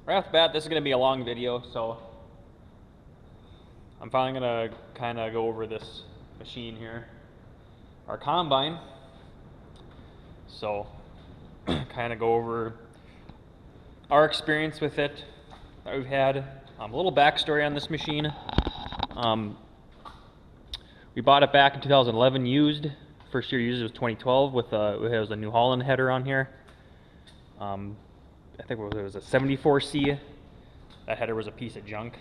Right off the bat, this is going to be a long video, so I'm finally going to kind of go over this machine here, our combine. So, kind of go over our experience with it that we've had. A little backstory on this machine. We bought it back in 2011 used. First year used was 2012 with it was a New Holland header on here. I think it was a 74C. That header was a piece of junk.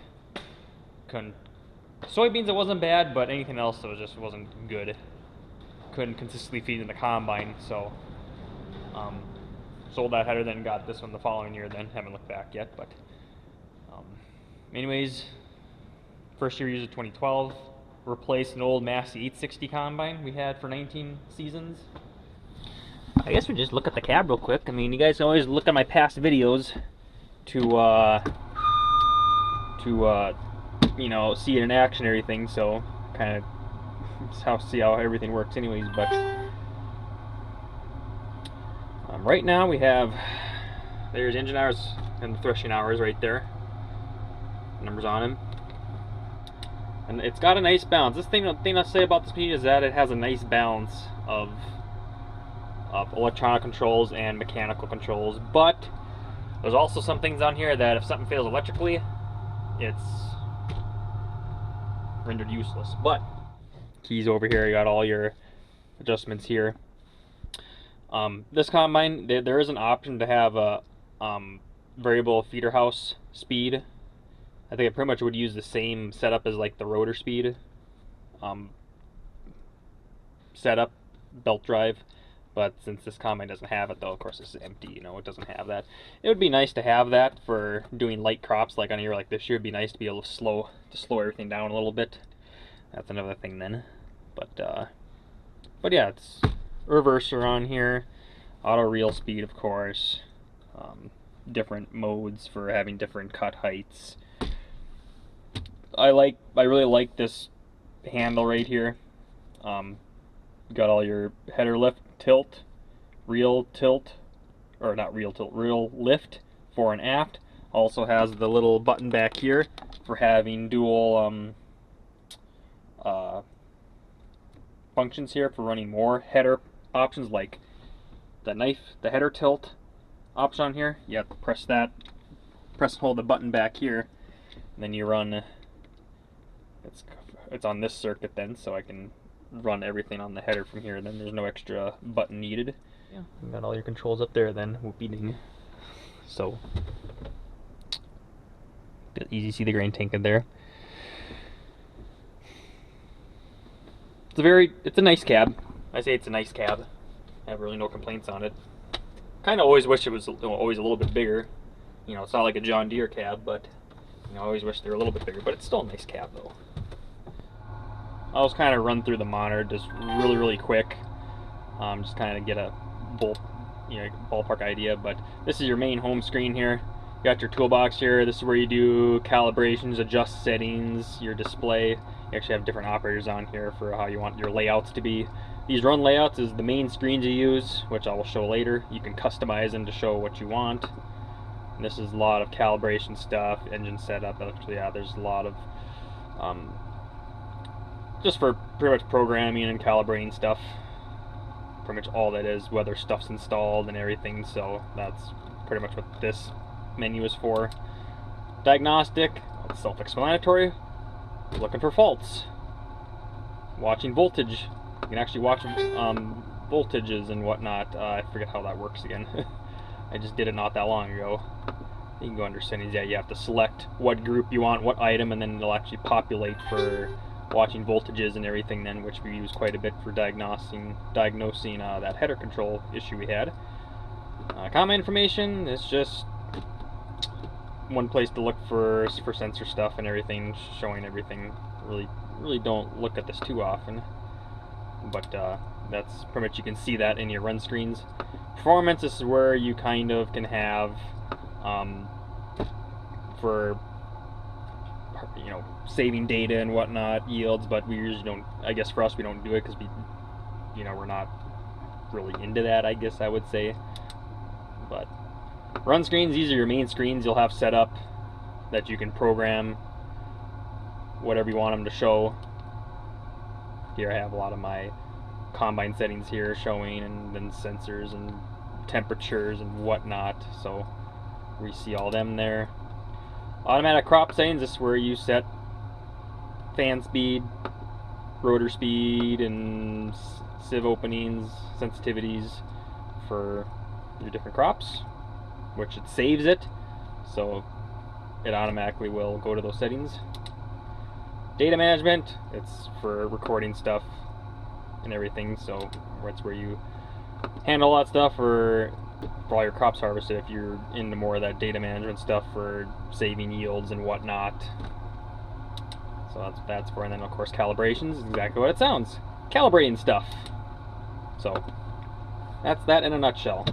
Soybeans, it wasn't bad, but anything else it just wasn't good. Couldn't consistently feed in the combine, so sold that header, then got this one the following year. Then haven't looked back yet, but anyways, first year used in 2012. Replaced an old Massey 860 combine we had for 19 seasons. I guess we just look at the cab real quick. I mean, you guys always look at my past videos to you know, see it in action and everything, so kind of see how everything works anyways. But right now we have, there's engine hours and the threshing hours right there, numbers on them, and it's got a nice balance. The thing I say about this machine is that it has a nice balance of electronic controls and mechanical controls, but there's also some things on here that if something fails electrically, it's rendered useless. But keys over here, you got all your adjustments here. This combine, there is an option to have a variable feeder house speed. I think it pretty much would use the same setup as like the rotor speed setup, belt drive. But since this combine doesn't have it, though, of course this is empty, you know, it doesn't have that. It would be nice to have that for doing light crops, like on a year like this year. It'd be nice to be able to slow everything down a little bit. That's another thing then. But yeah, it's reverser on here, auto reel speed, of course, different modes for having different cut heights. I really like this handle right here. Got all your header lift, tilt, reel tilt, or not reel tilt, reel lift fore and aft. Also has the little button back here for having dual functions here for running more header options, like the header tilt option on here. You have to press and hold the button back here, and then you run. It's on this circuit then, so I can run everything on the header from here. Then there's no extra button needed. Yeah, you got all your controls up there then. Whoopie-ding. So easy to see the grain tank in there. It's a nice cab. I say it's a nice cab. I have really no complaints on it. Kind of always wish it was always a little bit bigger. You know, it's not like a John Deere cab, but you know, I always wish they were a little bit bigger. But it's still a nice cab though. I'll just kind of run through the monitor just really quick, just kind of get a ballpark idea. But this is your main home screen here. You got your toolbox here. This is where you do calibrations, adjust settings, your display. You actually have different operators on here for how you want your layouts to be. These run layouts is the main screens you use, which I will show later. You can customize them to show what you want. And this is a lot of calibration stuff, engine setup. Actually, yeah, there's a lot of just for pretty much programming and calibrating stuff. Pretty much all that is, whether stuff's installed and everything. So that's pretty much what this menu is for. Diagnostic, it's self-explanatory. Looking for faults. Watching voltage. You can actually watch voltages and whatnot. I forget how that works again. I just did it not that long ago. You can go under settings. Yeah, you have to select what group you want, what item, and then it'll actually populate for watching voltages and everything then, which we use quite a bit for diagnosing that header control issue we had. Combine information is just one place to look for sensor stuff and everything, showing everything. Really don't look at this too often, but that's pretty much, you can see that in your run screens. Performance, this is where you kind of can have for, you know, saving data and whatnot, yields, but we usually don't, I guess for us we don't do it because we're not really into that, I guess I would say. But Run screens, these are your main screens you'll have set up that you can program whatever you want them to show. Here I have a lot of my combine settings here showing, and then sensors and temperatures and whatnot, so we see all them there. Automatic crop settings, this is where you set fan speed, rotor speed, and sieve openings, sensitivities for your different crops, which it saves it, so it automatically will go to those settings. Data management, it's for recording stuff and everything, so that's where you handle all that stuff for all your crops harvested if you're into more of that data management stuff for saving yields and whatnot. So that's for, and then of course calibrations is exactly what it sounds. Calibrating stuff. So that's that in a nutshell.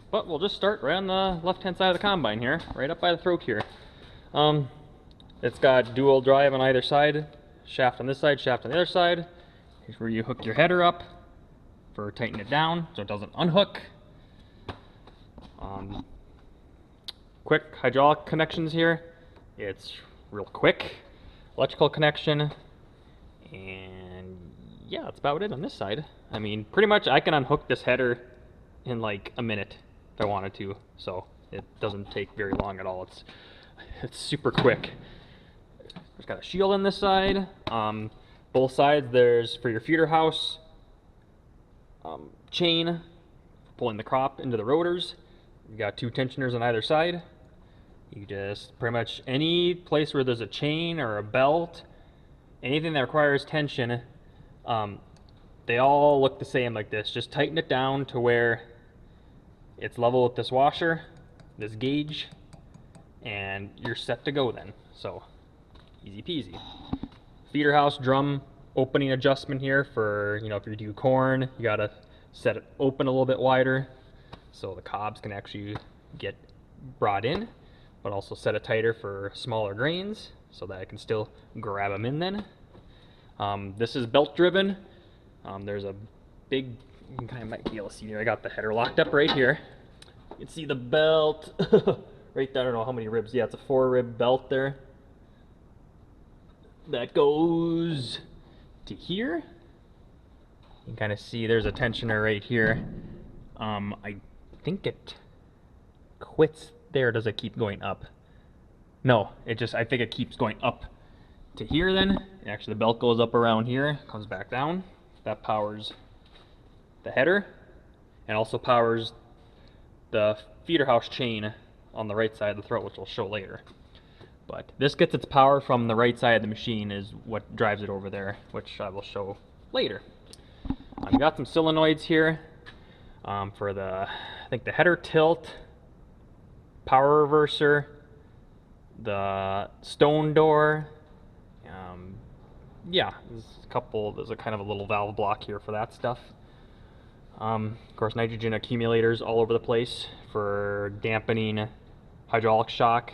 But we'll just start right on the left hand side of the combine here, right up by the throat here. It's got dual drive on either side, shaft on this side, shaft on the other side. Here's where you hook your header up for tightening it down so it doesn't unhook. Quick hydraulic connections here. It's real quick. Electrical connection, and yeah, that's about it on this side. I mean, pretty much I can unhook this header in like a minute if I wanted to, so it doesn't take very long at all. It's super quick. There's got a shield on this side. Both sides there's for your feeder house chain for pulling the crop into the rotors. You got 2 tensioners on either side. You just pretty much any place where there's a chain or a belt, anything that requires tension, they all look the same like this. Just tighten it down to where it's level with this washer, this gauge, and you're set to go then. So easy peasy. Feeder house drum opening adjustment here for, you know, if you do corn, you gotta set it open a little bit wider so the cobs can actually get brought in, but also set it tighter for smaller grains so that I can still grab them in then. This is belt driven. There's a big, you kind of might be able to see here, I got the header locked up right here. You can see the belt right there. I don't know how many ribs. Yeah, it's a 4-rib belt there. That goes to here. You can kind of see there's a tensioner right here. I think it quits there. Does it keep going up? No, I think it keeps going up to here then. Actually, the belt goes up around here, comes back down. That powers the header and also powers the feeder house chain on the right side of the throat, which we'll show later. But this gets its power from the right side of the machine is what drives it over there, which I will show later. I've got some solenoids here for I think the header tilt, power reverser, the stone door. Yeah, there's a kind of a little valve block here for that stuff. Of course, nitrogen accumulators all over the place for dampening hydraulic shock,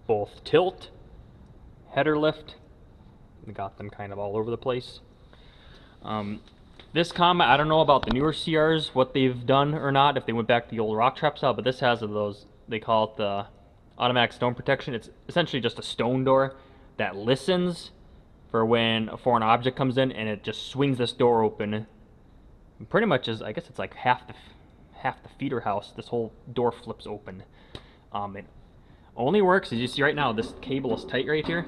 both tilt, header lift. We got them kind of all over the place. This combine, I don't know about the newer CRs, what they've done or not, if they went back to the old rock trap style, but this has those, they call it the automatic stone protection. It's essentially just a stone door that listens for when a foreign object comes in, and it just swings this door open. And pretty much I guess it's like half the feeder house, this whole door flips open. It only works, as you see right now, this cable is tight right here.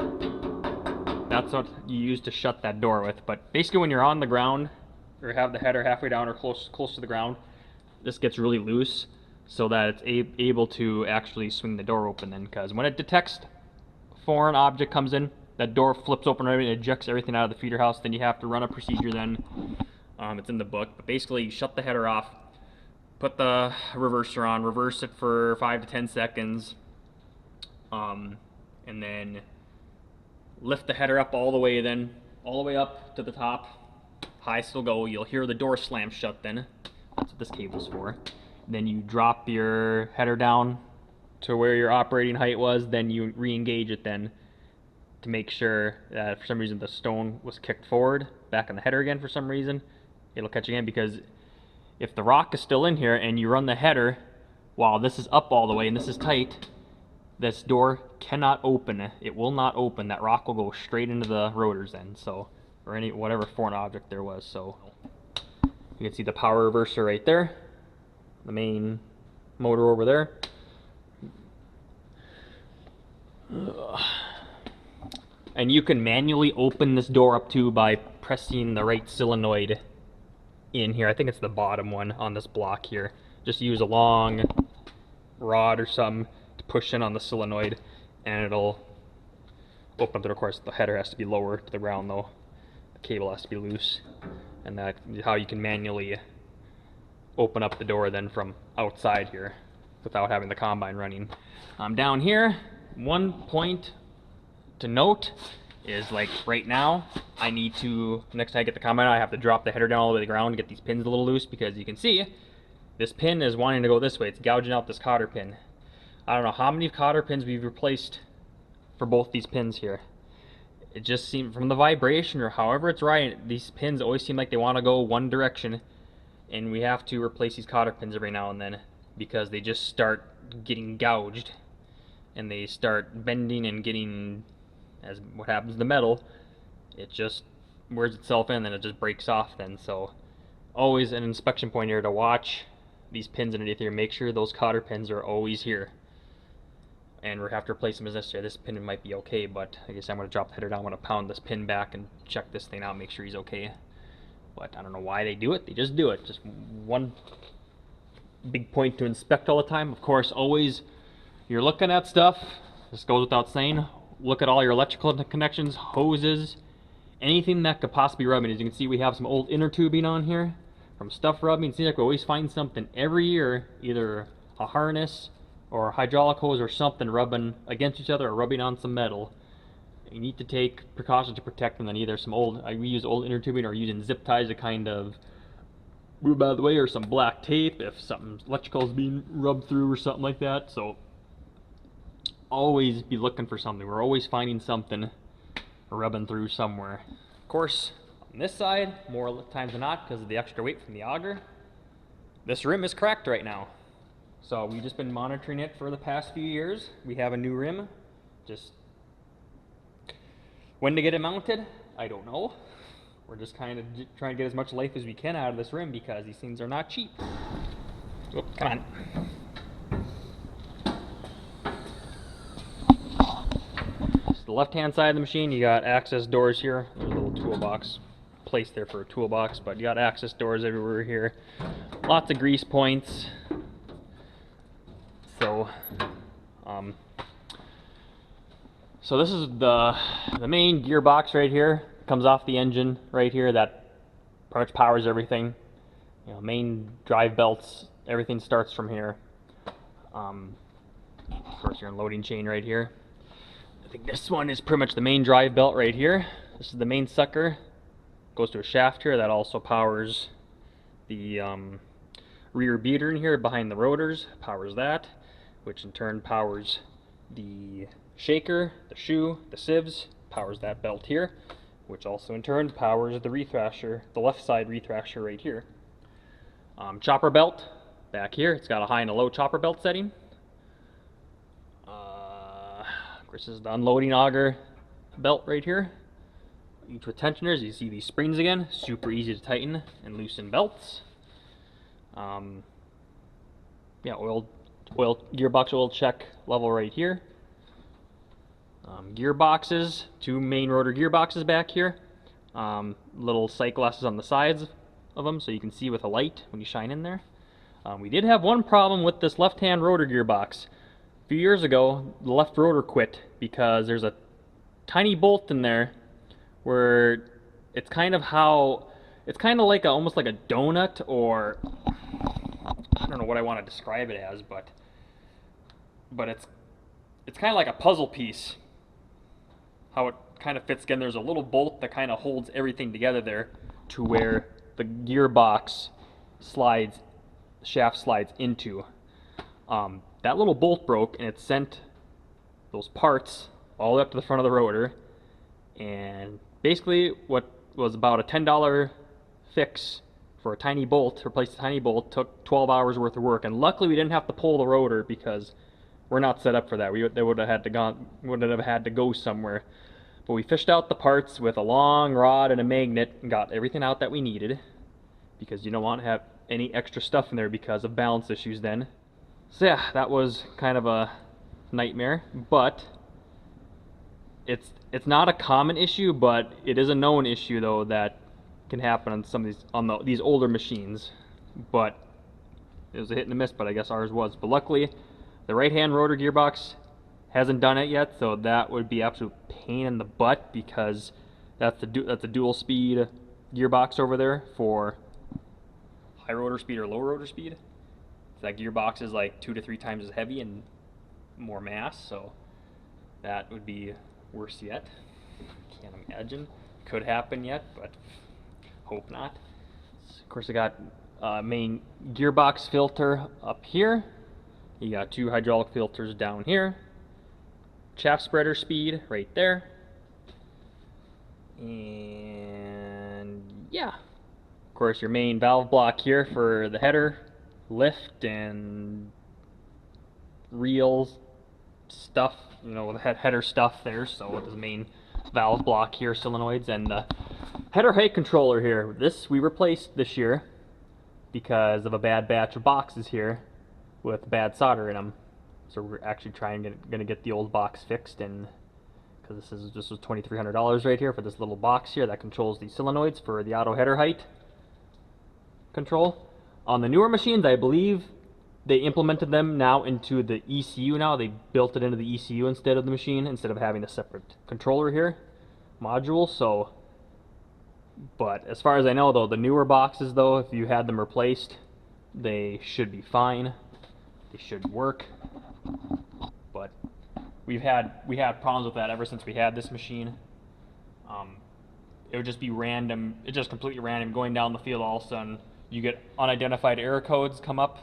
That's what you use to shut that door with. But basically when you're on the ground, or have the header halfway down or close to the ground, this gets really loose so that it's able to actually swing the door open then, because when it detects a foreign object comes in, that door flips open right and ejects everything out of the feeder house. Then you have to run a procedure then. It's in the book, but basically you shut the header off, put the reverser on, reverse it for 5 to 10 seconds, and then lift the header up all the way up to the top. High still go. You'll hear the door slam shut then. That's what this cable's for. Then you drop your header down to where your operating height was, then you re-engage it then to make sure that if for some reason the stone was kicked forward back on the header again for some reason, it'll catch again, because if the rock is still in here and you run the header while this is up all the way and this is tight, this door cannot open. It will not open. That rock will go straight into the rotors then, so, or any whatever foreign object there was. So you can see the power reverser right there, the main motor over there. And you can manually open this door up too by pressing the right solenoid in here. I think it's the bottom one on this block here. Just use a long rod or something to push in on the solenoid and it'll open up the door. Of course, the header has to be lower to the ground though. The cable has to be loose. And that's how you can manually open up the door then from outside here without having the combine running. Down here, one point to note is, like right now, I need to, next time I get the combine, I have to drop the header down all the way to the ground to get these pins a little loose, because you can see this pin is wanting to go this way. It's gouging out this cotter pin. I don't know how many cotter pins we've replaced for both these pins here. It just seemed, from the vibration or however it's right, these pins always seem like they want to go one direction, and we have to replace these cotter pins every now and then because they just start getting gouged and they start bending and getting, as what happens to the metal, it just wears itself in and it just breaks off then. So always an inspection point here to watch these pins underneath here. Make sure those cotter pins are always here, and we'll have to replace them as necessary. This pin might be okay, but I guess I'm going to drop the header down. I'm going to pound this pin back and check this thing out, make sure he's okay. But I don't know why they do it. They just do it. Just one big point to inspect all the time. Of course, always you're looking at stuff, this goes without saying, look at all your electrical connections, hoses, anything that could possibly rub in. As you can see, we have some old inner tubing on here from stuff rubbing. It seems like we always find something every year, either a harness or a hydraulic hose or something rubbing against each other or rubbing on some metal. You need to take precautions to protect them. Then either some old, we use old inner tubing, or using zip ties to kind of move out of the way, or some black tape if something electrical is being rubbed through or something like that. So always be looking for something. We're always finding something rubbing through somewhere. Of course, on this side, more times than not, because of the extra weight from the auger, this rim is cracked right now. So we've just been monitoring it for the past few years. We have a new rim. Just when to get it mounted, I don't know. We're just kind of trying to get as much life as we can out of this rim because these things are not cheap. Oh, come on. The left-hand side of the machine, you got access doors here. There's a little toolbox placed there for a toolbox, but you got access doors everywhere here. Lots of grease points. So this is the main gearbox right here. Comes off the engine right here. That pretty much powers everything. You know, main drive belts. Everything starts from here. Of course, your unloading chain right here. I think this one is pretty much the main drive belt right here. This is the main sucker. Goes to a shaft here that also powers the rear beater in here behind the rotors. Powers that, which in turn powers the shaker, the shoe, the sieves. Powers that belt here, which also in turn powers the rethrasher, the left side rethrasher right here. Chopper belt back here. It's got a high and a low chopper belt setting. This is the unloading auger belt right here. Each with tensioners. You see these springs again. Super easy to tighten and loosen belts. Yeah, gearbox oil check level right here. Gearboxes, two main rotor gearboxes back here. Little sight glasses on the sides of them so you can see with a light when you shine in there. We did have one problem with this left-hand rotor gearbox. A few years ago, the left rotor quit because there's a tiny bolt in there where it's kind of like almost like a donut, or I don't know what I want to describe it as, but it's kind of like a puzzle piece. How it kind of fits again. There's a little bolt that kind of holds everything together there to where the gearbox slides, the shaft slides into. That little bolt broke and it sent those parts all the way up to the front of the rotor, and basically what was about a $10 fix for a tiny bolt, to replace a tiny bolt, took 12 hours worth of work. And luckily we didn't have to pull the rotor because we're not set up for that. They would have had to go somewhere. But we fished out the parts with a long rod and a magnet and got everything out that we needed, because you don't want to have any extra stuff in there because of balance issues then. So yeah, that was kind of a nightmare, but it's not a common issue, but it is a known issue though that can happen on some of these older machines. But it was a hit and a miss, but I guess ours was. But luckily the right hand rotor gearbox hasn't done it yet, so that would be absolute pain in the butt, because that's a dual speed gearbox over there for high rotor speed or low rotor speed. So that gearbox is like 2 to 3 times as heavy and more mass, so that would be worse yet. Can't imagine. Could happen yet, but hope not. Of course, I got main gearbox filter up here. You got 2 hydraulic filters down here. Chaff spreader speed right there. And yeah, of course your main valve block here for the header, lift, and reels stuff, you know, the header stuff there. So it is the main valve block here, solenoids, and the header height controller here. This we replaced this year because of a bad batch of boxes here with bad solder in them. So we're actually gonna get the old box fixed, and because this was $2,300 right here for this little box here that controls the solenoids for the auto header height control. On the newer machines, I believe they implemented them now into the ECU. Now they built it into the ECU instead of the machine, instead of having a separate controller here module. So, but as far as I know though, the newer boxes though, if you had them replaced, they should be fine. They should work. But we had problems with that ever since we had this machine. It would just be random. It's just completely random. Going down the field, all of a sudden you get unidentified error codes come up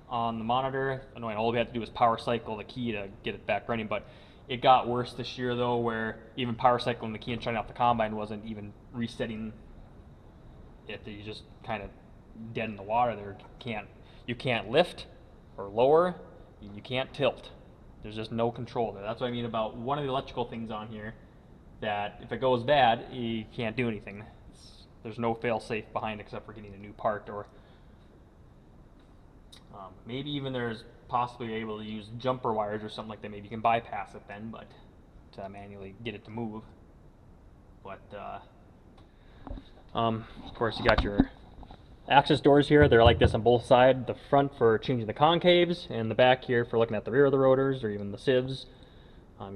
on the monitor. Annoying. All we had to do was power cycle the key to get it back running. But it got worse this year though, where even power cycling the key and shutting off the combine wasn't even resetting it. You just kind of dead in the water there. You can't lift or lower. You can't tilt. There's just no control there. That's what I mean about one of the electrical things on here, that if it goes bad, you can't do anything. There's no fail-safe behind it except for getting a new part, or maybe even there's possibly able to use jumper wires or something like that. Maybe you can bypass it then, but to manually get it to move. But of course, you got your access doors here. They're like this on both sides. The front for changing the concaves, and the back here for looking at the rear of the rotors or even the sieves.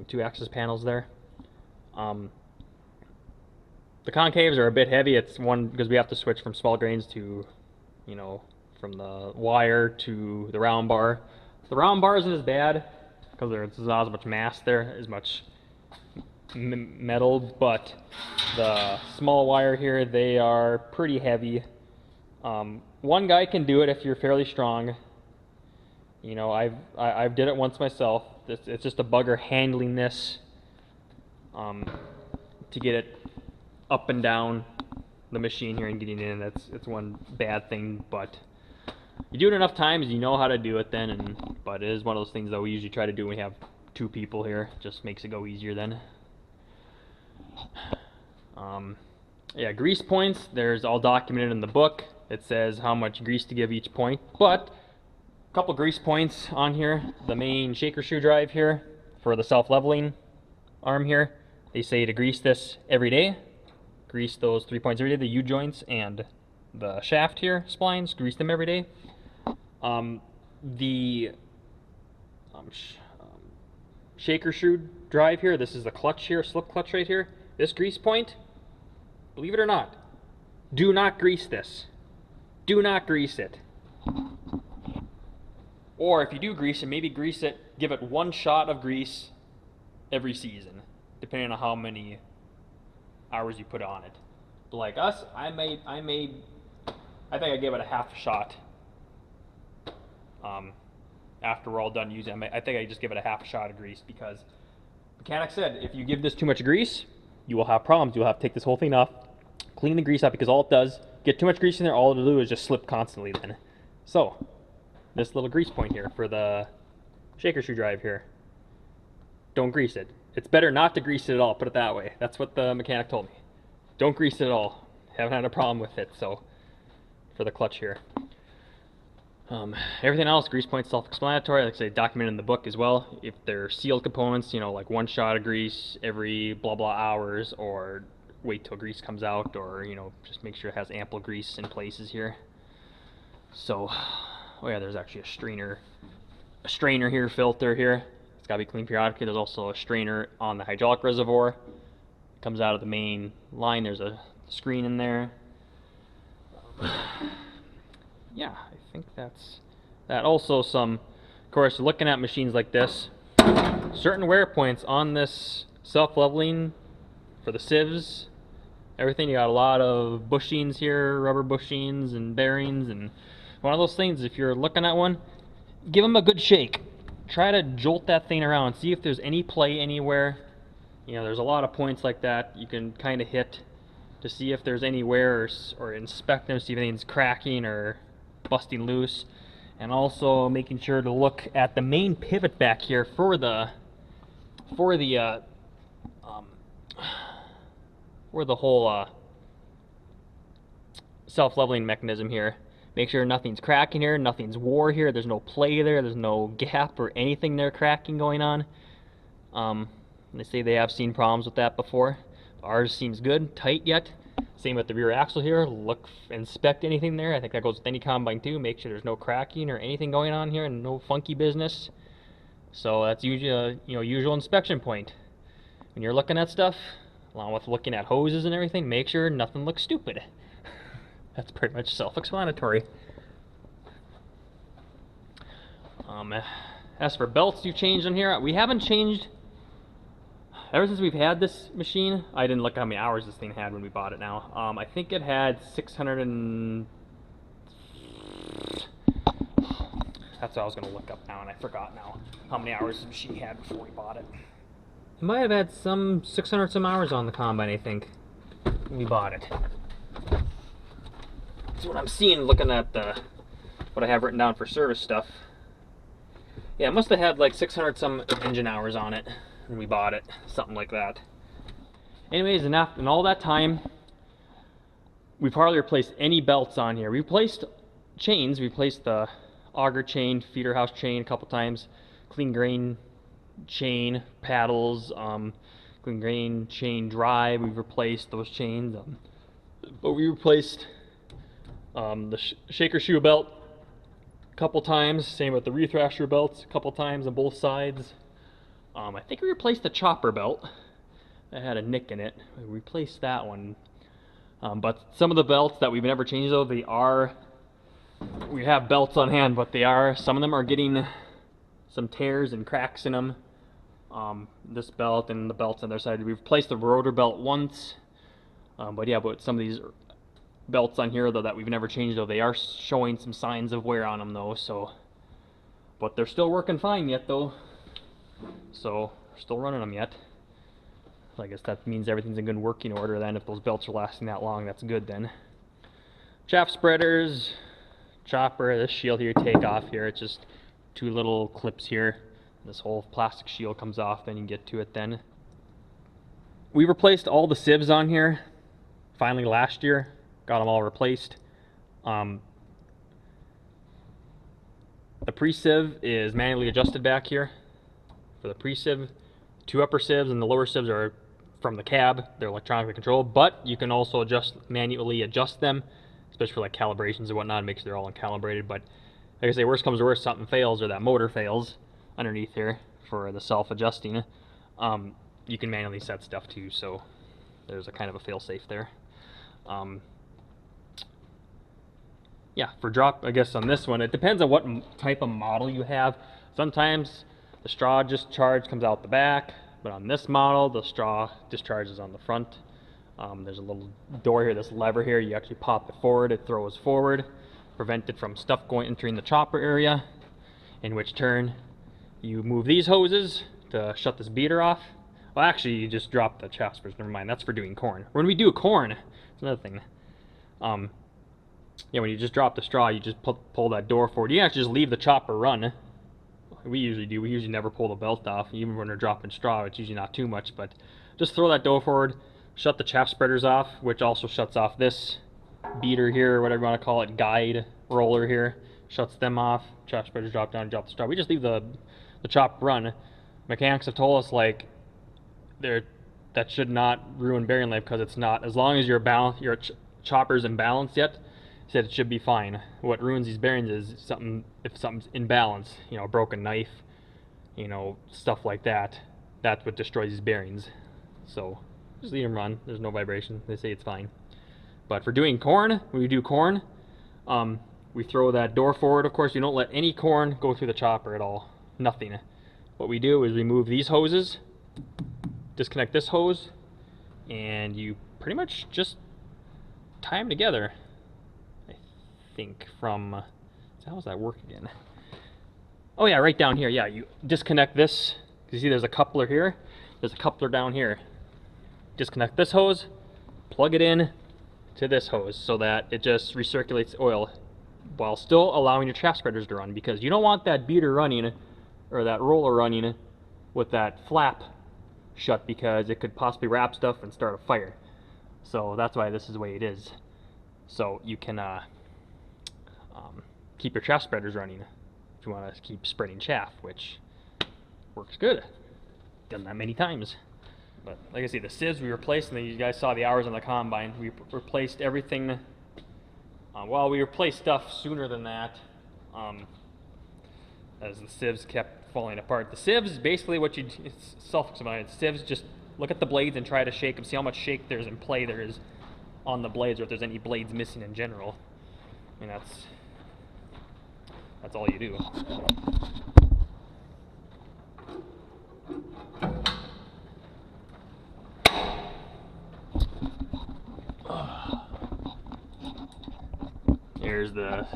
2 access panels there. The concaves are a bit heavy. It's one because we have to switch from small grains to, you know, from the wire to the round bar. The round bar isn't as bad because there's not as much mass there, as much metal, but the small wire here, they are pretty heavy. One guy can do it if you're fairly strong. You know, I've did it once myself. It's just a bugger handling this to get it up and down the machine here and getting in. It's one bad thing, but you do it enough times, you know how to do it then. But it is one of those things that we usually try to do when we have 2 people here. It just makes it go easier then. Yeah, grease points, there's all documented in the book. It says how much grease to give each point, but a couple grease points on here. The main shaker shoe drive here for the self-leveling arm here, they say to grease this every day. Grease those 3 points every day, the U-joints and the shaft here, splines, grease them every day. The shaker shoe drive here, this is the clutch here, slip clutch right here. This grease point, believe it or not, do not grease this. Do not grease it. Or if you do grease it, maybe grease it, give it 1 shot of grease every season, depending on how many hours you put on it. But like us, I think I gave it a half a shot. After we're all done using it, I think I just give it a half a shot of grease, because mechanic said if you give this too much grease, you will have problems. You'll have to take this whole thing off, clean the grease up, because all it does, Get too much grease in there, all it'll do is just slip constantly then. So, this little grease point here for the shaker shoe drive here. Don't grease it. It's better not to grease it at all, put it that way. That's what the mechanic told me. Don't grease it at all. Haven't had a problem with it, so, for the clutch here. Everything else, grease points, self-explanatory. Like I say, documented in the book as well. If they're sealed components, you know, like one shot of grease every blah blah hours, or wait till grease comes out, or, you know, just make sure it has ample grease in places here. So, oh yeah, there's actually a strainer here, filter here. It's got to be cleaned periodically. There's also a strainer on the hydraulic reservoir. It comes out of the main line. There's a screen in there. Yeah, I think that's that. Also, of course, looking at machines like this, certain wear points on this self-leveling for the sieves, everything, you got a lot of bushings here, rubber bushings and bearings, and one of those things, if you're looking at one, give them a good shake. Try to jolt that thing around, see if there's any play anywhere. You know, there's a lot of points like that you can kind of hit to see if there's any wear, or inspect them, see if anything's cracking or busting loose. And also making sure to look at the main pivot back here for the whole self-leveling mechanism here. Make sure nothing's cracking here, nothing's wore here, there's no play there, there's no gap or anything there cracking going on. They say they have seen problems with that before. Ours seems good, tight yet. Same with the rear axle here. Look, inspect anything there. I think that goes with any combine too. Make sure there's no cracking or anything going on here, and no funky business. So that's usually a usual inspection point. When you're looking at stuff, along with looking at hoses and everything, make sure nothing looks stupid. That's pretty much self-explanatory. As for belts you changed on here, we haven't changed. Ever since we've had this machine, I didn't look how many hours this thing had when we bought it now. I think it had 600 and... That's what I was going to look up now, and I forgot now how many hours the machine had before we bought it. It might have had some 600 some hours on the combine, I think, when we bought it. That's what I'm seeing looking at what I have written down for service stuff. Yeah, it must have had like 600 some engine hours on it when we bought it, something like that. Anyways, in all that time, we've hardly replaced any belts on here. We replaced chains. We replaced the auger chain, feeder house chain a couple times, clean grain chain, paddles, clean grain chain drive. We've replaced those chains, but we replaced the shaker shoe belt a couple times. Same with the rethrasher belts a couple times on both sides. I think we replaced the chopper belt. That had a nick in it. We replaced that one. But some of the belts that we've never changed, though, we have belts on hand, but some of them are getting some tears and cracks in them. This belt and the belts on their side. We've replaced the rotor belt once. But some of these belts on here, though, that we've never changed, though, they are showing some signs of wear on them, though. But they're still working fine yet, though. So we're still running them yet. I guess that means everything's in good working order then. If those belts are lasting that long, that's good then. Chaff spreaders, chopper, this shield here, take off here. It's just two little clips here. This whole plastic shield comes off, then you can get to it then. We replaced all the sieves on here finally last year. Got them all replaced. The pre-sieve is manually adjusted back here. For the pre-sieve, two upper sieves and the lower sieves are from the cab. They're electronically controlled, but you can also manually adjust them, especially for like calibrations and whatnot, make sure they're all calibrated. But like I say, worst comes to worst, something fails or that motor fails underneath here for the self-adjusting. You can manually set stuff too, so there's a kind of a fail-safe there. Yeah, for drop, I guess on this one, it depends on what type of model you have. Sometimes the straw discharge comes out the back, but on this model, the straw discharge is on the front. There's a little door here, this lever here, you actually pop it forward, it throws forward, prevent it from stuff entering the chopper area, in which turn you move these hoses to shut this beater off. Well, actually, you just drop the chaff spreaders, never mind, that's for doing corn. When we do corn, it's another thing. yeah, when you just drop the straw, you just pull that door forward. You can actually just leave the chopper run. We usually do. We usually never pull the belt off, even when we're dropping straw. It's usually not too much, but just throw that door forward, shut the chaff spreaders off, which also shuts off this beater here, or whatever you want to call it, guide roller here. Shuts them off. Chaff spreaders drop down, drop the straw. We just leave the chop run. Mechanics have told us like that should not ruin bearing life, because it's not. As long as your chopper's in balance yet, said it should be fine. What ruins these bearings is if something's in balance, you know, a broken knife, you know, stuff like that. That's what destroys these bearings. So just leave them run. There's no vibration. They say it's fine. But for doing corn, when we do corn, we throw that door forward. Of course, you don't let any corn go through the chopper at all. Nothing. What we do is remove these hoses, disconnect this hose, and you pretty much just tie them together. I think from, how does that work again? Oh yeah, right down here. Yeah, you disconnect this. You see there's a coupler here. There's a coupler down here. Disconnect this hose, plug it in to this hose so that it just recirculates oil while still allowing your chaff spreaders to run, because you don't want that beater running or that roller running with that flap shut, because it could possibly wrap stuff and start a fire. So that's why this is the way it is. So you can keep your chaff spreaders running if you want to keep spreading chaff, which works good. Done that many times. But like I say, the sieves we replaced, and you guys saw the hours on the combine. We replaced everything. Well, we replaced stuff sooner than that, as the sieves kept falling apart. The sieves is basically it's self-explanatory. Sieves, just look at the blades and try to shake them. See how much shake there's in play there is on the blades, or if there's any blades missing in general. I mean, that's all you do. Here's the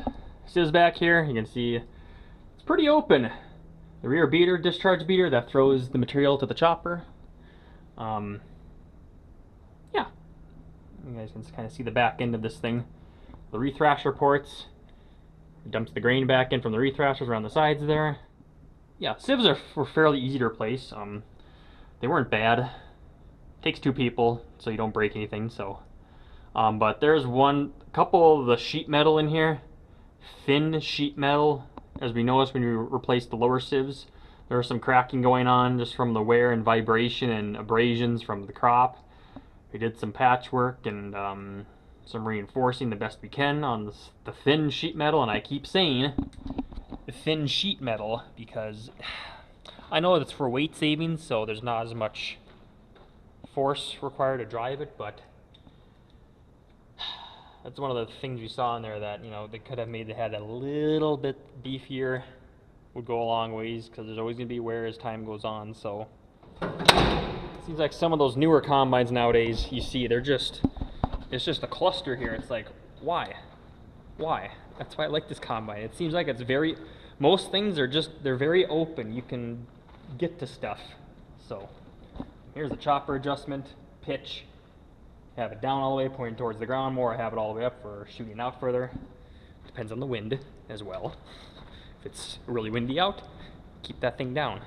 sieves back here. You can see it's pretty open. The rear beater, discharge beater, that throws the material to the chopper. Yeah, you guys can kind of see the back end of this thing. The rethrasher ports, it dumps the grain back in from the rethrashers around the sides there. Yeah, sieves were fairly easy to replace. They weren't bad. Takes two people, so you don't break anything. So, but there's couple of the sheet metal in here, thin sheet metal. As we noticed when we replaced the lower sieves, there was some cracking going on just from the wear and vibration and abrasions from the crop. We did some patchwork and some reinforcing the best we can on the thin sheet metal, and I keep saying the thin sheet metal because I know it's for weight savings, so there's not as much force required to drive it, but that's one of the things we saw in there that, you know, they could have made had a little bit beefier, would go a long ways, because there's always going to be wear as time goes on. So it seems like some of those newer combines nowadays, you see, it's just a cluster here. It's like, why? That's why I like this combine. It seems like most things are they're very open. You can get to stuff. So here's the chopper adjustment, pitch. Have it down all the way, pointing towards the ground more. I have it all the way up for shooting out further. Depends on the wind as well. If it's really windy out, keep that thing down.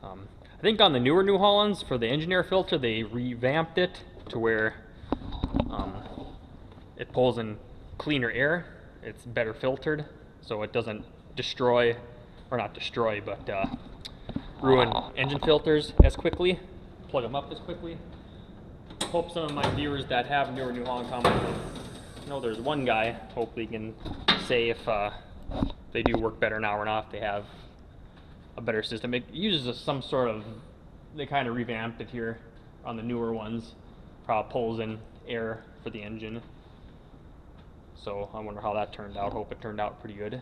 I think on the newer New Hollands, for the engineer filter, they revamped it to where it pulls in cleaner air. It's better filtered, so it doesn't destroy, or not destroy, but ruin engine filters as quickly, plug them up as quickly. Hope some of my viewers that have newer New Holland combines, you know, there's one guy, hopefully can say if they do work better now or not, if they have a better system. It uses some sort of, they kind of revamped it here on the newer ones, probably pulls in air for the engine. So I wonder how that turned out. Hope it turned out pretty good.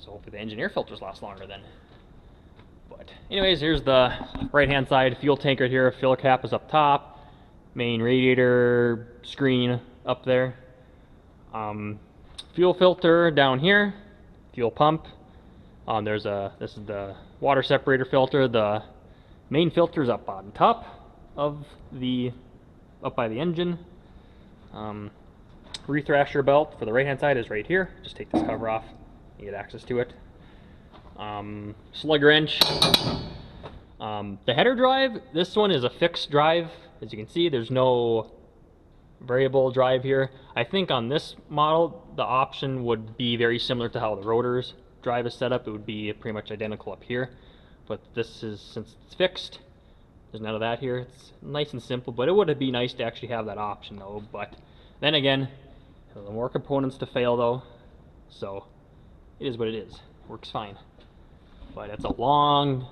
So hopefully the engineer filters last longer then. But anyways, here's the right hand side fuel tank right here. Fuel cap is up top. Main radiator screen up there. Fuel filter down here. Fuel pump. This is the water separator filter. The main filter is up on top of up by the engine. rethrasher belt for the right hand side is right here. Just take this cover off, you get access to it. Slug wrench. The header drive, this one is a fixed drive. As you can see, there's no variable drive here. I think on this model, the option would be very similar to how the rotor's drive is set up. It would be pretty much identical up here. But this is, since it's fixed, there's none of that here. It's nice and simple, but it would be nice to actually have that option though. But then again, the more components to fail though, so it is what it is. Works fine. But it's a long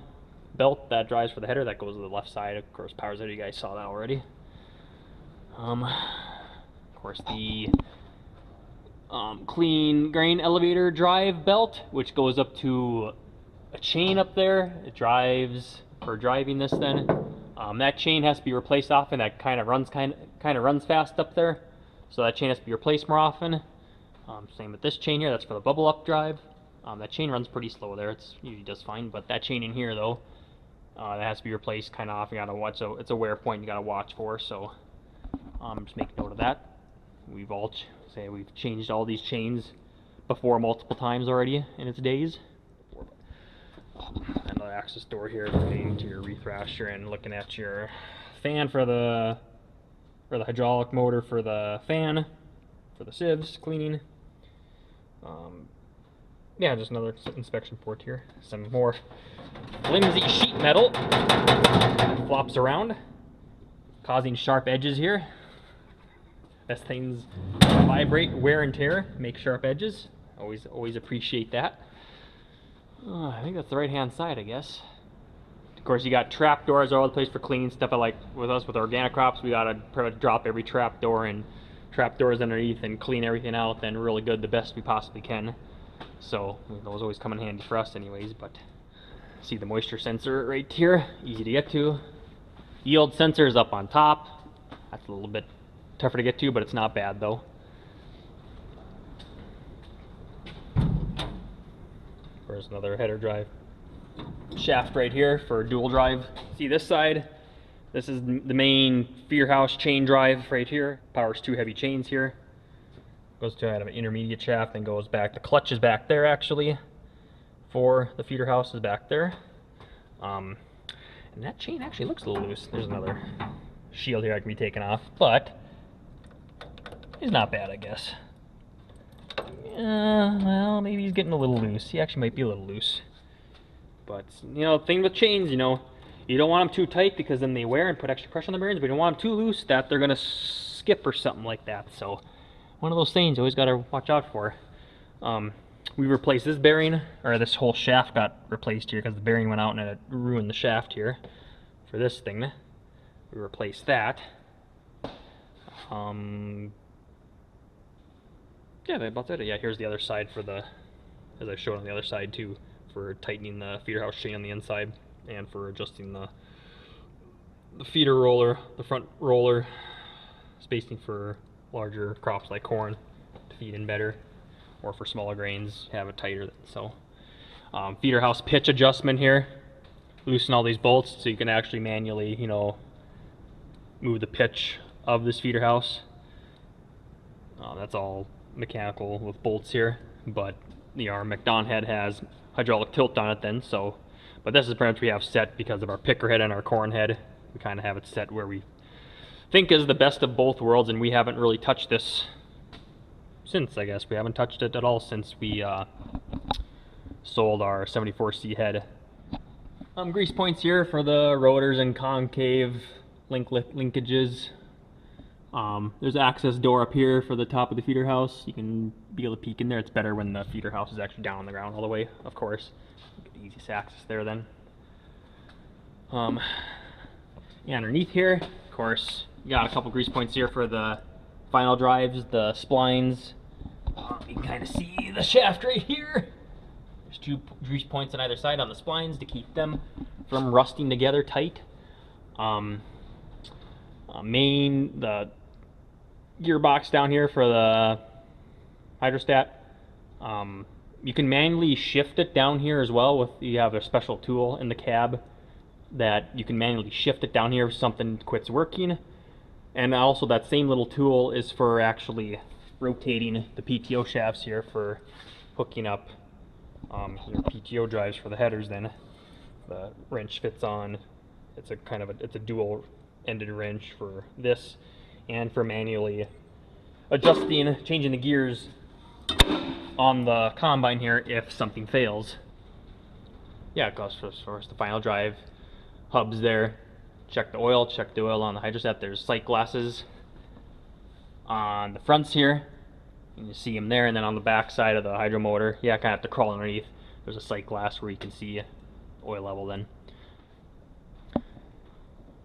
belt that drives for the header that goes to the left side. Of course, powers header, you guys saw that already. Of course, the clean grain elevator drive belt, which goes up to a chain up there. It drives for driving this then. That chain has to be replaced often. That kind of runs fast up there, so that chain has to be replaced more often. Same with this chain here. That's for the bubble up drive. That chain runs pretty slow there. It's usually does fine, but that chain in here though, that has to be replaced kind of often. You gotta watch. So it's a wear point you gotta watch for. So just make note of that. We've changed all these chains before multiple times already in its days. Another access door here relating to your rethrasher and looking at your fan for the hydraulic motor for the fan for the sieves cleaning. Yeah, just another inspection port here. Some more flimsy sheet metal that flops around, causing sharp edges here. Best things vibrate, wear and tear, make sharp edges. Always appreciate that. I think that's the right hand side, I guess. Of course, you got trap doors all over the place for cleaning stuff. Like with us with organic crops, we gotta pretty much drop every trap door and trap doors underneath and clean everything out then really good, the best we possibly can. So those always come in handy for us anyways. But see the moisture sensor right here, easy to get to. Yield sensor is up on top. That's a little bit tougher to get to, but it's not bad though. There's another header drive shaft right here for dual drive. See this side? This is the main feeder house chain drive right here. Powers 2 heavy chains here. Goes to an intermediate shaft and goes back. The clutch is back there actually. For the feeder house is back there. And that chain actually looks a little loose. There's another shield here that can be taken off, but it's not bad, I guess. Well, maybe he's getting a little loose. He actually might be a little loose. But, you know, the thing with chains, you know, you don't want them too tight because then they wear and put extra pressure on the bearings, but you don't want them too loose that they're going to skip or something like that. So, one of those things you always got to watch out for. We replaced this bearing, or this whole shaft got replaced here because the bearing went out and it ruined the shaft here. For this thing, we replaced that. Yeah, that's it. Yeah, here's the other side for the, as I showed on the other side too, for tightening the feeder house chain on the inside and for adjusting the feeder roller, the front roller spacing for larger crops like corn to feed in better, or for smaller grains have it tighter. So feeder house pitch adjustment here, loosen all these bolts so you can actually manually, you know, move the pitch of this feeder house. That's all mechanical with bolts here, but our McDon head has hydraulic tilt on it then, so, but this is pretty much we have set because of our picker head and our corn head. We kind of have it set where we think is the best of both worlds, and we haven't really touched this since, I guess. We haven't touched it at all since we sold our 74C head. Grease points here for the rotors and concave linkages. There's an access door up here for the top of the feeder house. You can be able to peek in there. It's better when the feeder house is actually down on the ground all the way, of course. Get the easiest access there then. Yeah, underneath here, of course, you got a couple grease points here for the final drives, the splines. You can kind of see the shaft right here. There's 2 grease points on either side on the splines to keep them from rusting together tight. The gearbox down here for the hydrostat. You can manually shift it down here as well. You have a special tool in the cab that you can manually shift it down here if something quits working. And also that same little tool is for actually rotating the PTO shafts here for hooking up your PTO drives for the headers. Then the wrench fits on. It's a it's a dual ended wrench for this and for manually adjusting, changing the gears on the combine here if something fails. Yeah, it goes for the final drive hubs there. Check the oil on the hydroset. There's sight glasses on the fronts here. You see them there, and then on the back side of the hydro motor, yeah, I kind of have to crawl underneath. There's a sight glass where you can see oil level then.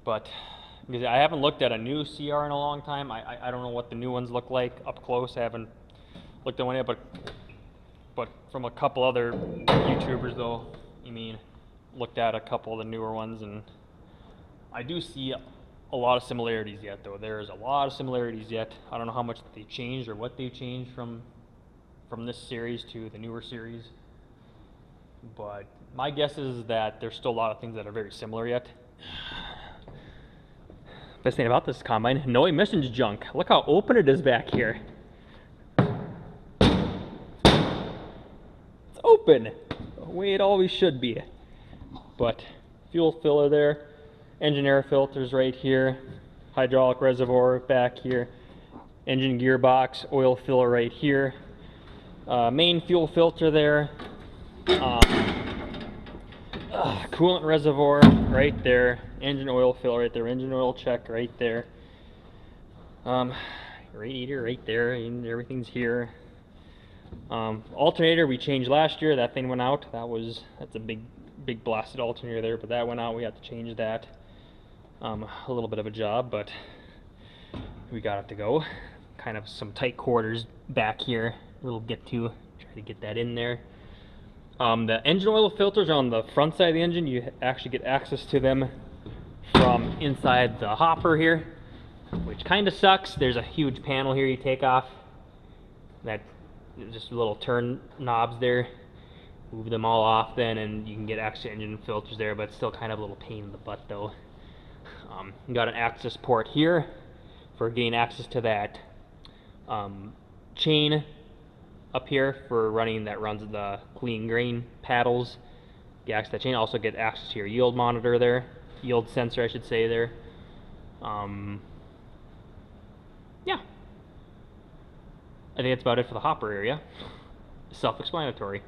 But because I haven't looked at a new CR in a long time, I don't know what the new ones look like up close. I haven't looked at one yet, but from a couple other YouTubers though, looked at a couple of the newer ones, and I do see a lot of similarities yet though. There's a lot of similarities yet. I don't know how much they changed or what they changed from this series to the newer series, but my guess is that there's still a lot of things that are very similar yet. Best thing about this combine, no emissions junk. Look how open it is back here. It's open, the way it always should be. But fuel filler there, engine air filters right here, hydraulic reservoir back here, engine gearbox, oil filler right here, main fuel filter there, coolant reservoir right there, engine oil fill right there, engine oil check right there, radiator right there, and everything's here. Alternator we changed last year. That thing went out. That's a big blasted alternator there, but that went out. We had to change that. A little bit of a job, but we got it to go. Kind of some tight quarters back here. We'll get to try to get that in there. The engine oil filters are on the front side of the engine. You actually get access to them from inside the hopper here, which kind of sucks. There's a huge panel here you take off. That just little turn knobs there. Move them all off then, and you can get extra engine filters there, but it's still kind of a little pain in the butt though. You got an access port here for getting access to that chain up here for running that runs the clean grain paddles. Get access to that chain. Also get access to your yield monitor there, yield sensor I should say there. Yeah, I think that's about it for the hopper area. Self-explanatory.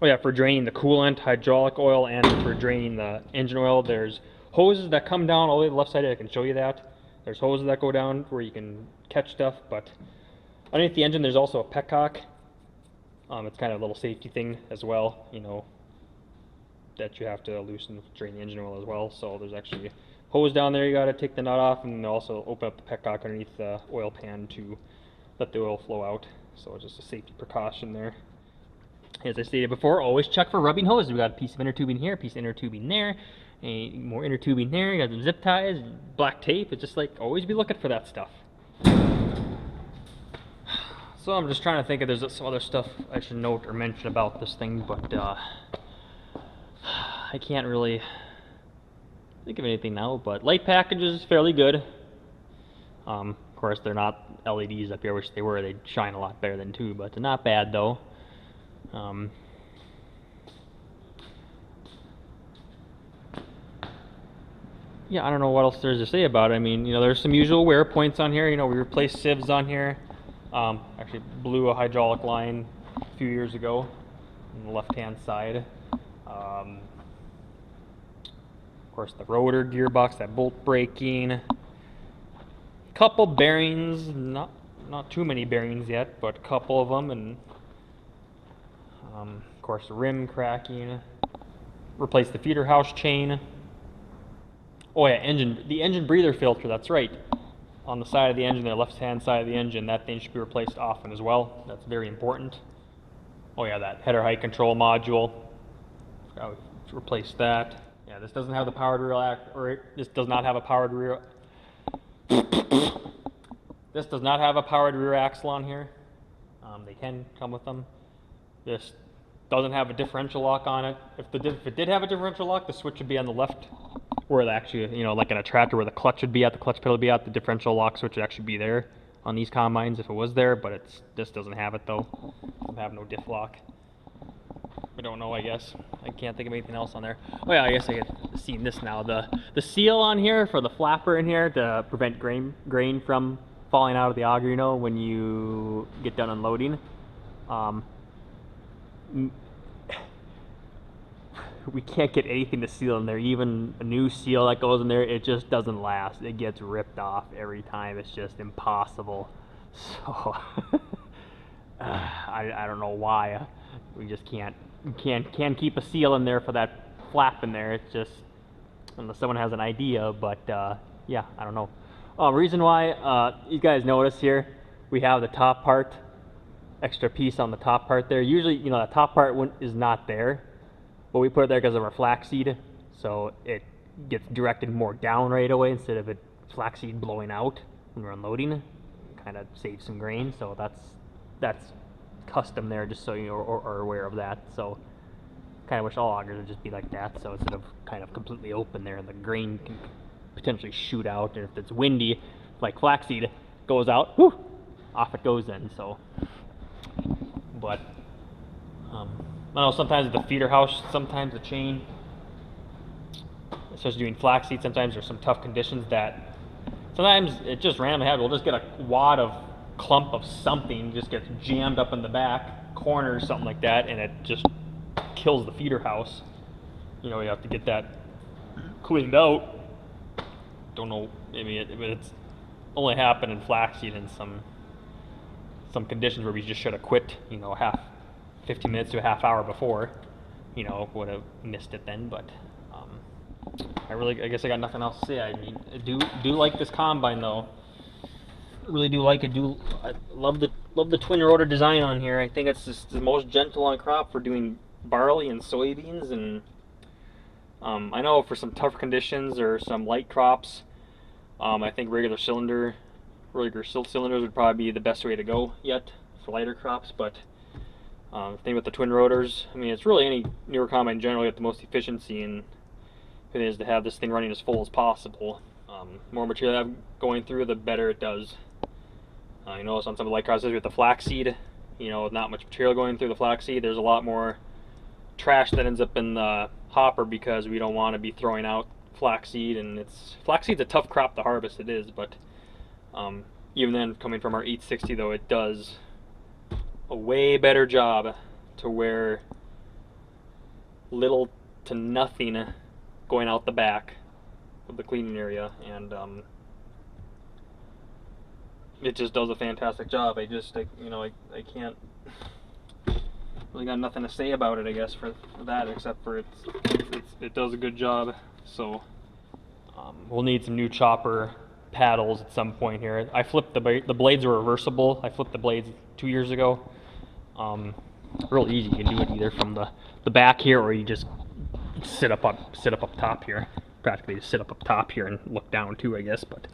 Oh yeah, for draining the coolant, hydraulic oil, and for draining the engine oil, there's hoses that come down all the way to the left side. I can show you that. There's hoses that go down where you can catch stuff, but underneath the engine there's also a petcock. It's kind of a little safety thing as well, that you have to loosen to drain the engine oil as well. So there's actually a hose down there, you got to take the nut off, and also open up the petcock underneath the oil pan to let the oil flow out. So it's just a safety precaution there. As I stated before, always check for rubbing hoses. We got a piece of inner tubing here, a piece of inner tubing there, and more inner tubing there. You got some zip ties, black tape. It's just like always be looking for that stuff. So I'm just trying to think if there's some other stuff I should note or mention about this thing, but I can't really think of anything now. But light package is fairly good. Of course, they're not LEDs up here, which they were. They'd shine a lot better than two, but they're not bad though. Yeah, I don't know what else there's to say about it. There's some usual wear points on here. We replaced sieves on here. Actually blew a hydraulic line a few years ago on the left-hand side. Of course, the rotor gearbox, that bolt braking. Couple bearings, not too many bearings yet, but a couple of them, and of course the rim cracking. Replace the feeder house chain. Oh yeah, the engine breather filter, that's right. On the side of the engine, the left-hand side of the engine, that thing should be replaced often as well. That's very important. Oh yeah, that header height control module. I would replace that. Yeah, this doesn't have the powered rear, this does not have a powered rear. This does not have a powered rear axle on here. They can come with them. This doesn't have a differential lock on it. If it did have a differential lock, the switch would be on the left, where it actually, like in a tractor where the clutch would be at, the clutch pedal would be at, the differential lock switch would actually be there on these combines if it was there, but it's this doesn't have it though. Doesn't have no diff lock. I don't know, I guess. I can't think of anything else on there. Oh yeah, I guess I had seen this now. The seal on here for the flapper in here to prevent grain from falling out of the auger, you know, when you get done unloading. We can't get anything to seal in there. Even a new seal that goes in there, it just doesn't last. It gets ripped off every time. It's just impossible. So I don't know why we just can't keep a seal in there for that flap in there. It's just, unless someone has an idea, but yeah, I don't know. Reason why, you guys notice here, we have the top part, extra piece on the top part there. Usually, you know, that top part is not there, but we put it there because of our flaxseed, so it gets directed more down right away instead of it flaxseed blowing out when we're unloading. Kind of saves some grain, so that's custom there, just so you are aware of that. So kind of wish all augers would just be like that, so instead of kind of completely open there, the grain can potentially shoot out, and if it's windy like flaxseed goes out, whew, off it goes then. So but I know sometimes the feeder house, sometimes the chain, especially doing flaxseed, sometimes there's some tough conditions that sometimes it just randomly happens. We'll just get a wad of clump of something, just gets jammed up in the back corner or something like that, and it just kills the feeder house. You know, you have to get that cleaned out. Don't know, maybe it's only happened in flaxseed in some conditions where we just should have quit, you know, 15 minutes to a half hour before, you know, would have missed it then. But I guess I got nothing else to say. I mean, I do like this combine though. Really do like it. I love the twin rotor design on here. I think it's just the most gentle on crop for doing barley and soybeans, and I know for some tougher conditions or some light crops, I think regular cylinders would probably be the best way to go yet for lighter crops. But the thing with the twin rotors, I mean, it's really any newer combine generally get the most efficiency, and it is to have this thing running as full as possible. More material I have going through, the better it does. You notice on some of the light crops with the flaxseed, you know, not much material going through the flaxseed, there's a lot more trash that ends up in the hopper because we don't want to be throwing out flaxseed, and flaxseed's a tough crop to harvest, it is, but even then, coming from our 860 though, it does a way better job to where little to nothing going out the back of the cleaning area, and it just does a fantastic job. I can't really got nothing to say about it, I guess, for that, except for it does a good job. So we'll need some new chopper paddles at some point here. I flipped the blades are reversible. I flipped the blades 2 years ago. Real easy. You can do it either from the back here, or you just sit up top here. Practically just sit up top here and look down too, I guess. But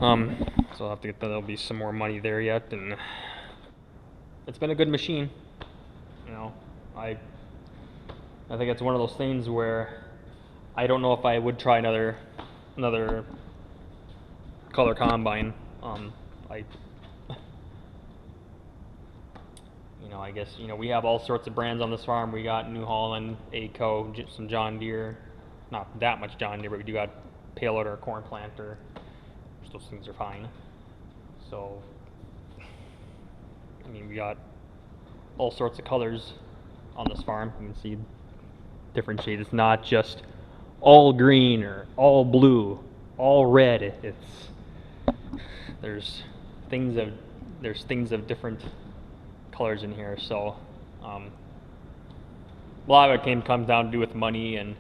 so I'll have to get there'll be some more money there yet, and it's been a good machine. You know, I think it's one of those things where I don't know if I would try another color combine. I guess, we have all sorts of brands on this farm. We got New Holland, ACO, some John Deere, not that much John Deere, but we do got payloader, corn planter. Those things are fine. So, we got all sorts of colors on this farm. You can see different shades. It's not just all green or all blue, all red. There's things of different colors in here. So a lot of it comes down to do with money, and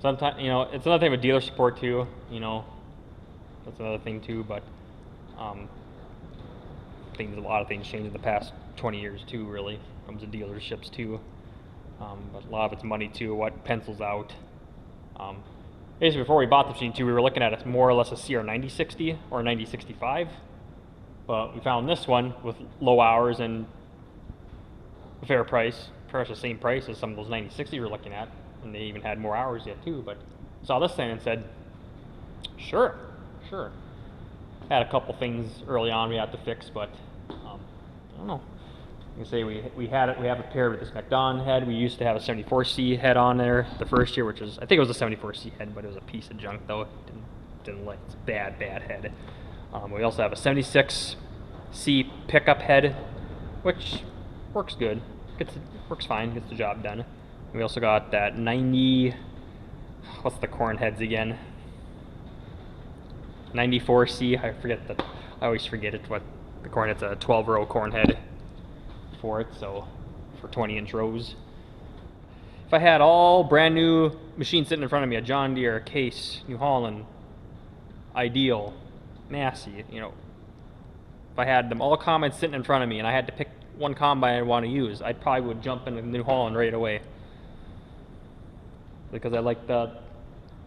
sometimes it's another thing with dealer support too. That's another thing too. But a lot of things changed in the past 20 years too. Really, comes to dealerships too. But a lot of it's money too. What pencils out. Basically, before we bought the machine too, we were looking at it more or less a CR9070 or a 9065. But we found this one with low hours and a fair price, pretty much the same price as some of those 9060 we were looking at, and they even had more hours yet too. But saw this thing and said, sure. Had a couple things early on we had to fix, but I don't know. You can say we have it paired with this McDon head. We used to have a 74C head on there the first year, which was, I think it was a 74C head, but it was a piece of junk though. Didn't like, it's bad head. We also have a 76C pickup head, which works good. Works fine, gets the job done. And we also got that 90, what's the corn heads again? 94C, I always forget it, what the corn, it's a 12-row corn head for it, so for 20-inch rows. If I had all brand new machines sitting in front of me, a John Deere, a Case, New Holland, Ideal, Massey, you know, if I had them all combines sitting in front of me and I had to pick one combine I want to use, I probably would jump into New Holland right away, because I like the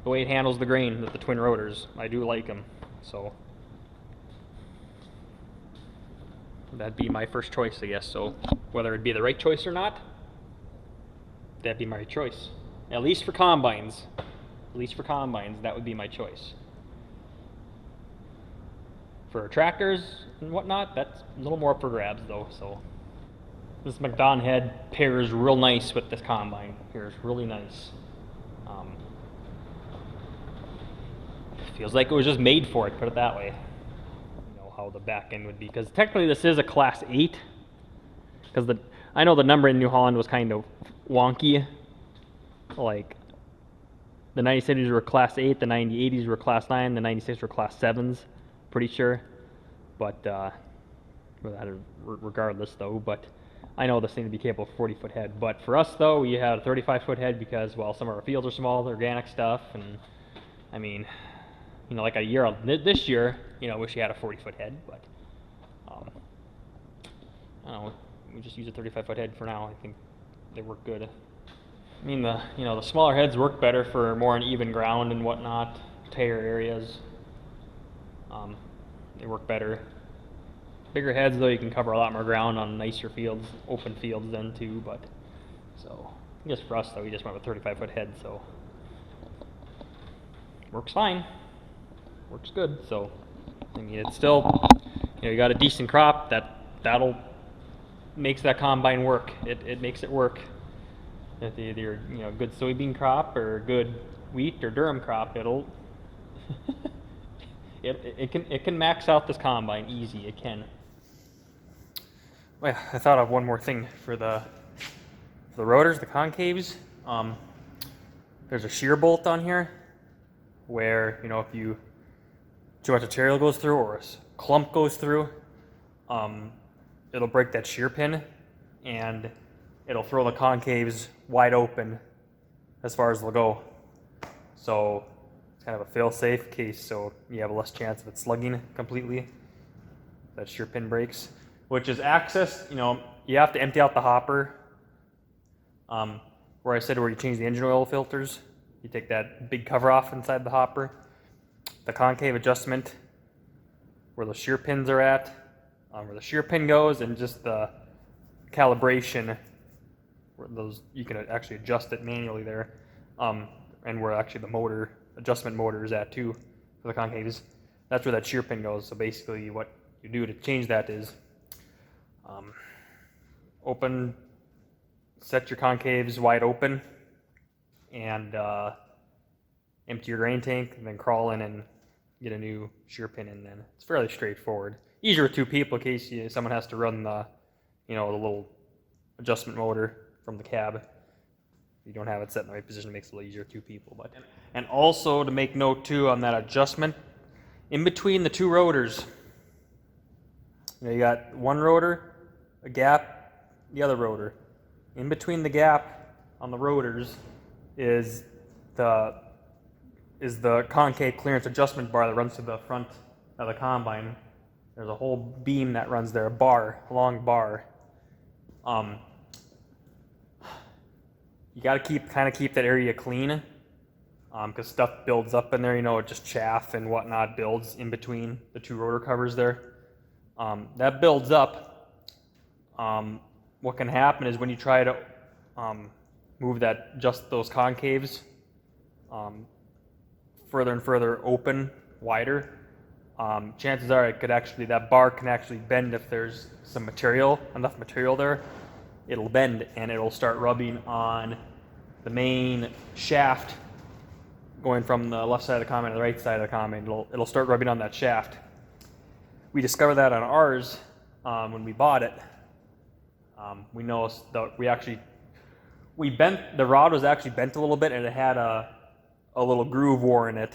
way it handles the grain with the twin rotors. I do like them, so that'd be my first choice, I guess. So whether it'd be the right choice or not, that'd be my choice. At least for combines. That would be my choice. For tractors and whatnot, that's a little more up for grabs though. So this McDon head pairs real nice with this combine. Pairs really nice. Feels like it was just made for it, put it that way. You know how the back end would be, because technically this is a Class 8. Because I know the number in New Holland was kind of wonky. Like the 9070s were Class 8, the 9080s were Class 9, the 96 were Class 7s. Pretty sure, but regardless though. But I know this thing to be capable of 40-foot head. But for us though, we had a 35-foot head because, well, some of our fields are small, the organic stuff, and I mean, you know, like this year, you know, wish you had a 40-foot head, but I don't know, we just use a 35-foot head for now. I think they work good. I mean, the smaller heads work better for more uneven ground and whatnot, tear areas. They work better. Bigger heads though, you can cover a lot more ground on nicer fields, open fields then too. But so I guess for us though, we just went with 35-foot head, so works fine. Works good. So I mean, it's still, you know, you got a decent crop that'll makes that combine work. It makes it work. If either, you know, good soybean crop or good wheat or durum crop, it'll it can max out this combine easy. It can. Well, I thought of one more thing for the rotors, the concaves. There's a shear bolt on here where, you know, if too much material goes through or a clump goes through, it'll break that shear pin and it'll throw the concaves wide open as far as they'll go. So it's kind of a fail-safe case, so you have a less chance of it slugging completely. That shear pin breaks, which is accessed, you know, you have to empty out the hopper. Where I said where you change the engine oil filters, you take that big cover off inside the hopper. The concave adjustment, where the shear pins are at, where the shear pin goes, and just the calibration, where those you can actually adjust it manually there, and where actually the adjustment motor is at too for the concaves. That's where that shear pin goes. So basically, what you do to change that is set your concaves wide open, and empty your grain tank, and then crawl in and get a new shear pin in. Then it's fairly straightforward. Easier with two people in case someone has to run the little adjustment motor from the cab. If you don't have it set in the right position, it makes it a little easier with two people. But and also to make note too on that adjustment, in between the two rotors, you got one rotor, a gap, the other rotor. In between the gap on the rotors is the concave clearance adjustment bar that runs to the front of the combine. There's a whole beam that runs there, a long bar. You got to keep that area clean, because stuff builds up in there. Just chaff and whatnot builds in between the two rotor covers there. That builds up. What can happen is when you try to move just those concaves further and further open, wider, chances are that bar can actually bend if there's enough material there. It'll bend and it'll start rubbing on the main shaft going from the left side of the common to the right side of the common. It'll start rubbing on that shaft. We discovered that on ours when we bought it. We noticed that the rod was actually bent a little bit, and it had a little groove war in it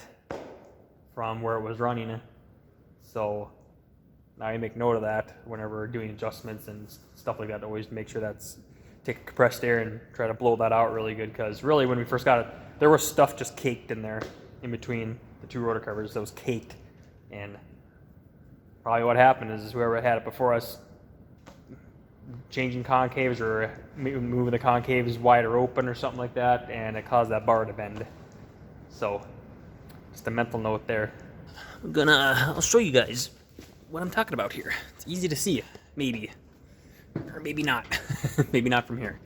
from where it was running. So now you make note of that whenever we're doing adjustments and stuff like that. Always make sure take compressed air and try to blow that out really good, because really when we first got it, there was stuff just caked in there in between the two rotor covers that was caked. And probably what happened is whoever had it before us changing concaves or moving the concaves wider open or something like that, and it caused that bar to bend. So just a mental note there. I'll show you guys what I'm talking about here. It's easy to see, maybe, or maybe not. Maybe not from here.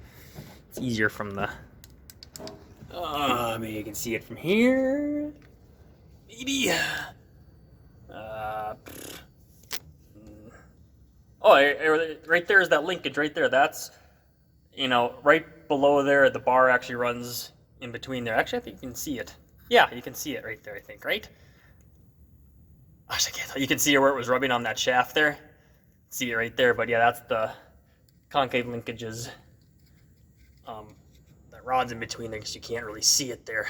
It's easier from the. Maybe you can see it from here. Maybe. Right there is that linkage right there. That's, right below there. The bar actually runs in between there. Actually, I think you can see it. Yeah, you can see it right there, I think, right? Gosh, I can't. You can see where it was rubbing on that shaft there. See it right there, but yeah, that's the concave linkages. That rod's in between there because you can't really see it there.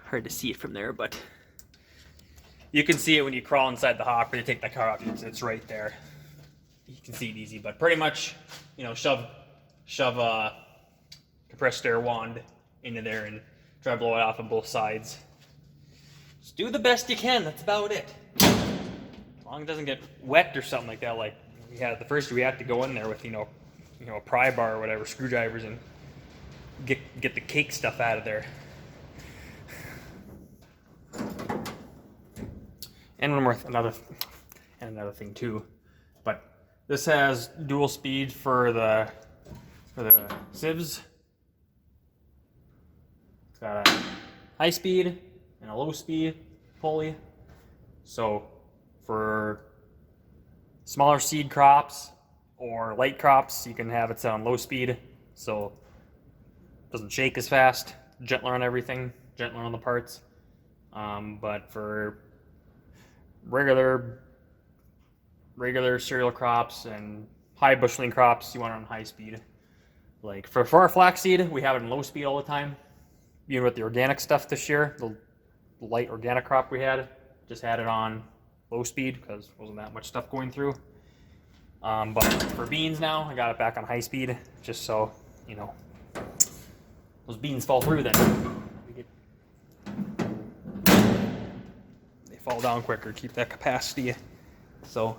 Hard to see it from there, but you can see it when you crawl inside the hopper. You take the car out, it's right there. You can see it easy, but pretty much, shove a compressed air wand into there and try to blow it off on both sides. Just do the best you can. That's about it. As long as it doesn't get wet or something like that, like we had the first year, we had to go in there with a pry bar or whatever, screwdrivers, and get the cake stuff out of there. And another thing too, but this has dual speed for the Sieves. It's got a high speed and a low speed pulley. So for smaller seed crops or light crops, you can have it set on low speed, so it doesn't shake as fast, gentler on everything, gentler on the parts. But for regular cereal crops and high busheling crops, you want it on high speed. Like for our flaxseed, we have it in low speed all the time. Even with the organic stuff this year, the light organic crop we had, just had it on low speed because there wasn't that much stuff going through. But for beans now, I got it back on high speed, just so, those beans fall through then. They fall down quicker, keep that capacity. So